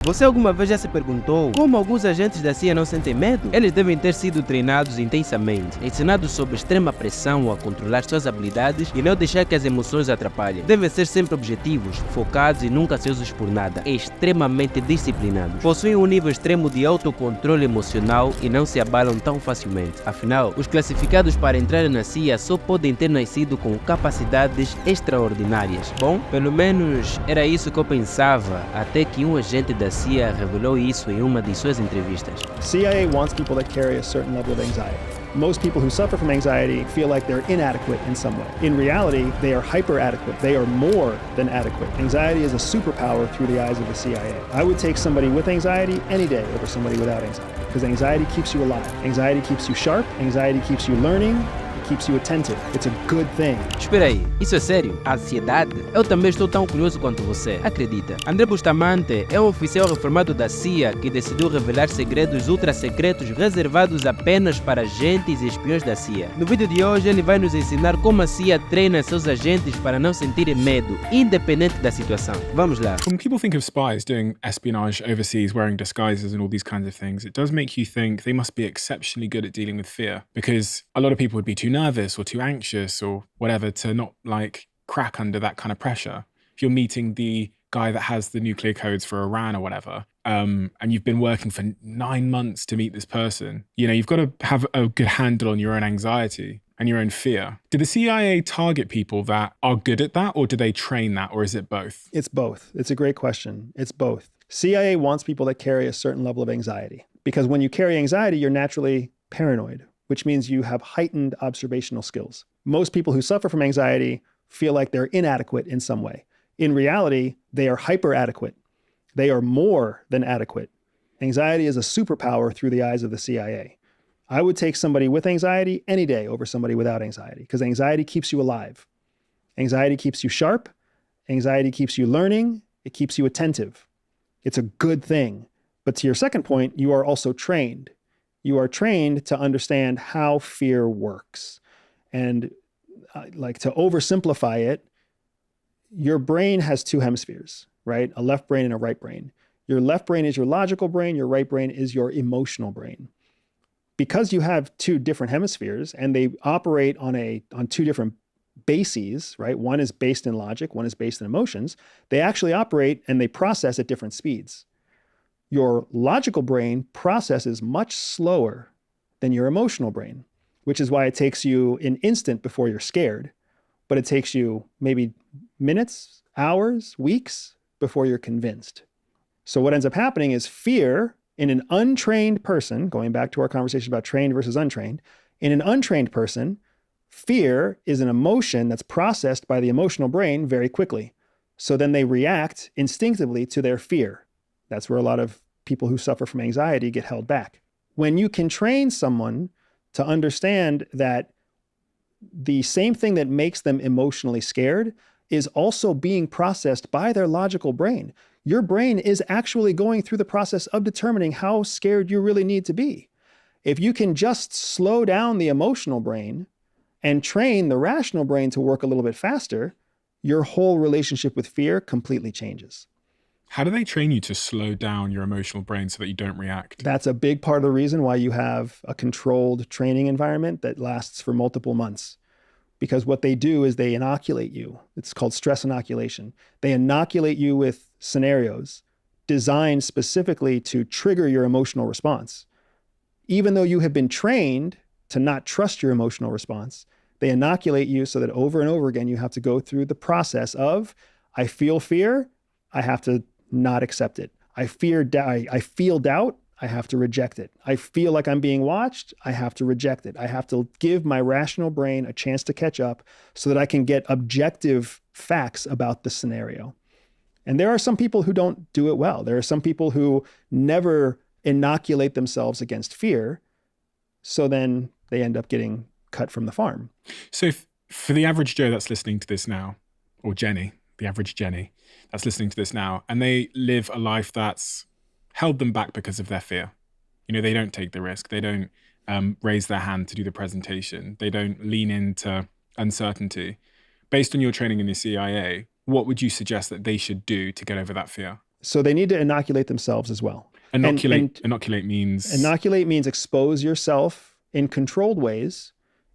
Você alguma vez já se perguntou como alguns agentes da CIA não sentem medo? Eles devem ter sido treinados intensamente, ensinados sob extrema pressão a controlar suas habilidades e não deixar que as emoções atrapalhem. Devem ser sempre objetivos, focados e nunca ansiosos por nada, extremamente disciplinados. Possuem um nível extremo de autocontrole emocional e não se abalam tão facilmente. Afinal, os classificados para entrarem na CIA só podem ter nascido com capacidades extraordinárias. Bom, pelo menos era isso que eu pensava, até que um agente da CIA revelou isso em uma de suas entrevistas. CIA wants people that carry a certain level of anxiety. Most people who suffer from anxiety feel like they're inadequate in some way. In reality, they are hyper-adequate. They are more than adequate. Anxiety is a superpower through the eyes of the CIA. I would take somebody with anxiety any day over somebody without anxiety, because anxiety keeps you alive. Anxiety keeps you sharp. Anxiety keeps you learning. Keeps you attentive. It's a good thing. Espera aí, isso é sério? A ansiedade? Eu também estou tão curioso quanto você, acredita? André Bustamanté é um oficial reformado da CIA que decidiu revelar segredos ultra secretos reservados apenas para agentes e espiões da CIA. No vídeo de hoje ele vai nos ensinar como a CIA treina seus agentes para não sentirem medo, independente da situação. Vamos lá. When people think of spies doing espionage overseas, wearing disguises and all these kinds of things, it does make you think they must be exceptionally good at dealing with fear, because a lot of people would be too nervous or too anxious or whatever to not crack under that kind of pressure. If you're meeting the guy that has the nuclear codes for Iran or whatever, and you've been working for 9 months to meet this person, you've got to have a good handle on your own anxiety and your own fear. Do the CIA target people that are good at that, or do they train that, or is it both? It's both. It's a great question. It's both. CIA wants people that carry a certain level of anxiety, because when you carry anxiety, you're naturally paranoid, which means you have heightened observational skills. Most people who suffer from anxiety feel like they're inadequate in some way. In reality, they are hyper-adequate. They are more than adequate. Anxiety is a superpower through the eyes of the CIA. I would take somebody with anxiety any day over somebody without anxiety, because anxiety keeps you alive. Anxiety keeps you sharp. Anxiety keeps you learning. It keeps you attentive. It's a good thing. But to your second point, you are also trained. You are trained to understand how fear works. And to oversimplify it, your brain has two hemispheres, right? A left brain and a right brain. Your left brain is your logical brain. Your right brain is your emotional brain. Because you have two different hemispheres and they operate on two different bases, right? One is based in logic, one is based in emotions. They actually operate and they process at different speeds. Your logical brain processes much slower than your emotional brain, which is why it takes you an instant before you're scared, but it takes you maybe minutes, hours, weeks before you're convinced. So what ends up happening is fear in an untrained person, going back to our conversation about trained versus untrained, in an untrained person, fear is an emotion that's processed by the emotional brain very quickly. So then they react instinctively to their fear. That's where a lot of people who suffer from anxiety get held back. When you can train someone to understand that the same thing that makes them emotionally scared is also being processed by their logical brain. Your brain is actually going through the process of determining how scared you really need to be. If you can just slow down the emotional brain and train the rational brain to work a little bit faster, your whole relationship with fear completely changes. How do they train you to slow down your emotional brain so that you don't react? That's a big part of the reason why you have a controlled training environment that lasts for multiple months. Because what they do is they inoculate you. It's called stress inoculation. They inoculate you with scenarios designed specifically to trigger your emotional response. Even though you have been trained to not trust your emotional response, they inoculate you so that over and over again, you have to go through the process of, I feel fear, I have to not accept it. I feel doubt, I have to reject it. I feel like I'm being watched, I have to reject it. I have to give my rational brain a chance to catch up so that I can get objective facts about the scenario. And there are some people who don't do it well. There are some people who never inoculate themselves against fear, so then they end up getting cut from the farm. So for the average Joe that's listening to this now, or Jenny, the average Jenny that's listening to this now, and they live a life that's held them back because of their fear. They don't take the risk. They don't raise their hand to do the presentation. They don't lean into uncertainty. Based on your training in the CIA, what would you suggest that they should do to get over that fear? So they need to inoculate themselves as well. Inoculate means? Inoculate means expose yourself in controlled ways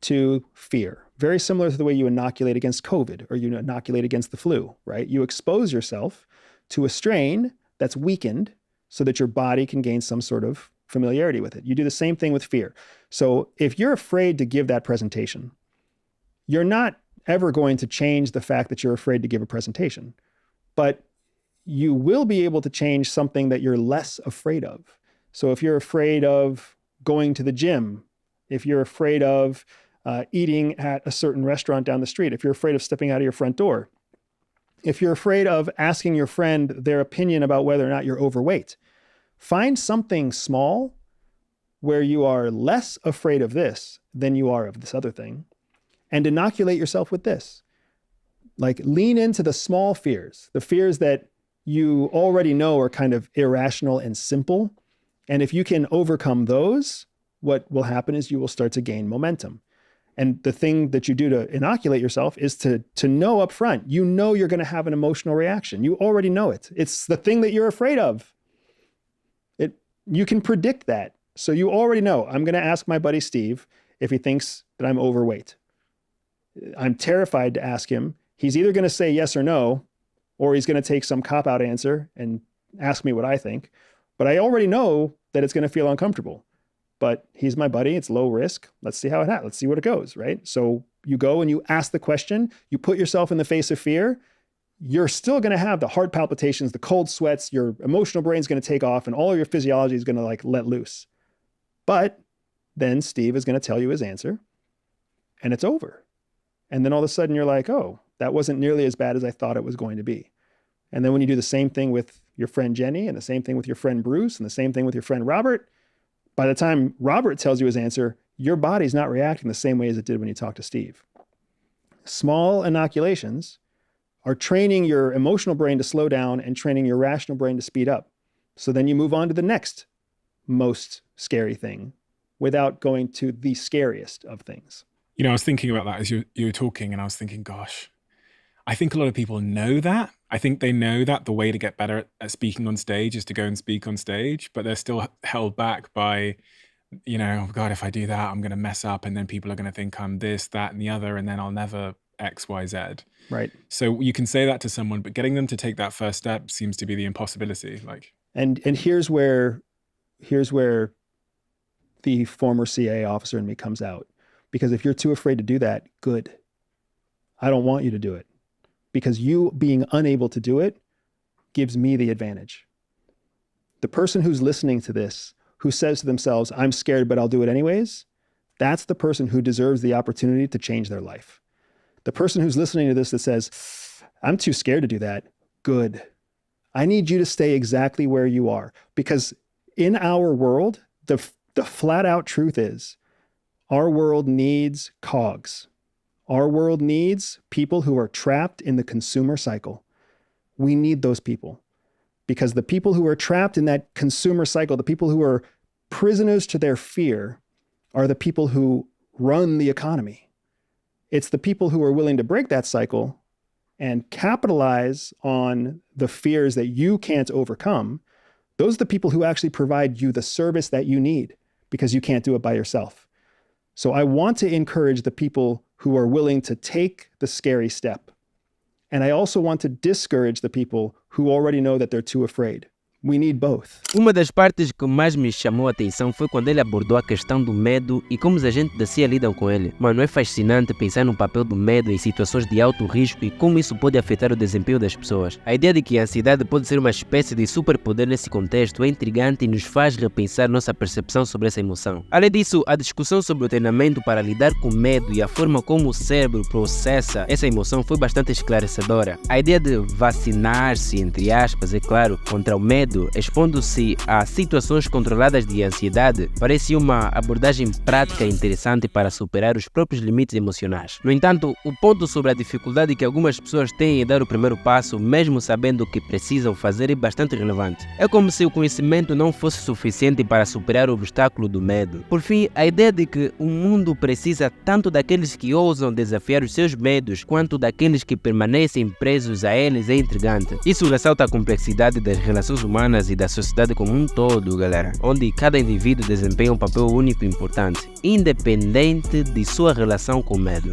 to fear. Very similar to the way you inoculate against COVID or you inoculate against the flu, right? You expose yourself to a strain that's weakened so that your body can gain some sort of familiarity with it. You do the same thing with fear. So if you're afraid to give that presentation, you're not ever going to change the fact that you're afraid to give a presentation, but you will be able to change something that you're less afraid of. So if you're afraid of going to the gym, if you're afraid of eating at a certain restaurant down the street, if you're afraid of stepping out of your front door, if you're afraid of asking your friend their opinion about whether or not you're overweight, find something small where you are less afraid of this than you are of this other thing, and inoculate yourself with this. Like lean into the small fears, the fears that you already know are kind of irrational and simple. And if you can overcome those, what will happen is you will start to gain momentum. And the thing that you do to inoculate yourself is to know up front, you know you're going to have an emotional reaction. You already know it. It's the thing that you're afraid of. You can predict that. So you already know, I'm going to ask my buddy Steve if he thinks that I'm overweight. I'm terrified to ask him. He's either going to say yes or no, or he's going to take some cop-out answer and ask me what I think. But I already know that it's going to feel uncomfortable. But he's my buddy. It's low risk. Let's see how it happens. Let's see what it goes, right? So you go and you ask the question. You put yourself in the face of fear. You're still going to have the heart palpitations, the cold sweats. Your emotional brain's going to take off, and all of your physiology is going to like let loose. But then Steve is going to tell you his answer, and it's over. And then all of a sudden you're like, oh, that wasn't nearly as bad as I thought it was going to be. And then when you do the same thing with your friend Jenny, and the same thing with your friend Bruce, and the same thing with your friend Robert, by the time Robert tells you his answer, your body's not reacting the same way as it did when you talked to Steve. Small inoculations are training your emotional brain to slow down and training your rational brain to speed up. So then you move on to the next most scary thing without going to the scariest of things. You know, I was thinking about that as you were talking, and I was thinking, gosh, I think a lot of people know that. I think they know that the way to get better at speaking on stage is to go and speak on stage, but they're still held back by, you know, oh God, if I do that, I'm going to mess up, and then people are going to think I'm this, that, and the other, and then I'll never X, Y, Z. Right. So you can say that to someone, but getting them to take that first step seems to be the impossibility. Like, and here's where the former CIA officer in me comes out. Because if you're too afraid to do that, good. I don't want you to do it. Because you being unable to do it gives me the advantage. The person who's listening to this, who says to themselves, I'm scared, but I'll do it anyways, that's the person who deserves the opportunity to change their life. The person who's listening to this that says, I'm too scared to do that, good. I need you to stay exactly where you are. Because in our world, the flat out truth is, our world needs cogs. Our world needs people who are trapped in the consumer cycle. We need those people. Because the people who are trapped in that consumer cycle, the people who are prisoners to their fear, are the people who run the economy. It's the people who are willing to break that cycle and capitalize on the fears that you can't overcome. Those are the people who actually provide you the service that you need because you can't do it by yourself. So I want to encourage the people who are willing to take the scary step. And I also want to discourage the people who already know that they're too afraid. We need both. Uma das partes que mais me chamou a atenção foi quando ele abordou a questão do medo e como os agentes da CIA lidam com ele. Mano, é fascinante pensar no papel do medo em situações de alto risco e como isso pode afetar o desempenho das pessoas. A ideia de que a ansiedade pode ser uma espécie de superpoder nesse contexto é intrigante e nos faz repensar nossa percepção sobre essa emoção. Além disso, a discussão sobre o treinamento para lidar com medo e a forma como o cérebro processa essa emoção foi bastante esclarecedora. A ideia de vacinar-se, entre aspas, é claro, contra o medo medo, expondo-se a situações controladas de ansiedade, parece uma abordagem prática e interessante para superar os próprios limites emocionais. No entanto, o ponto sobre a dificuldade que algumas pessoas têm em dar o primeiro passo, mesmo sabendo o que precisam fazer, é bastante relevante. É como se o conhecimento não fosse suficiente para superar o obstáculo do medo. Por fim, a ideia de que o mundo precisa tanto daqueles que ousam desafiar os seus medos, quanto daqueles que permanecem presos a eles é intrigante. Isso ressalta a complexidade das relações humanas e da sociedade como um todo, galera, onde cada indivíduo desempenha um papel único e importante, independente de sua relação com o medo.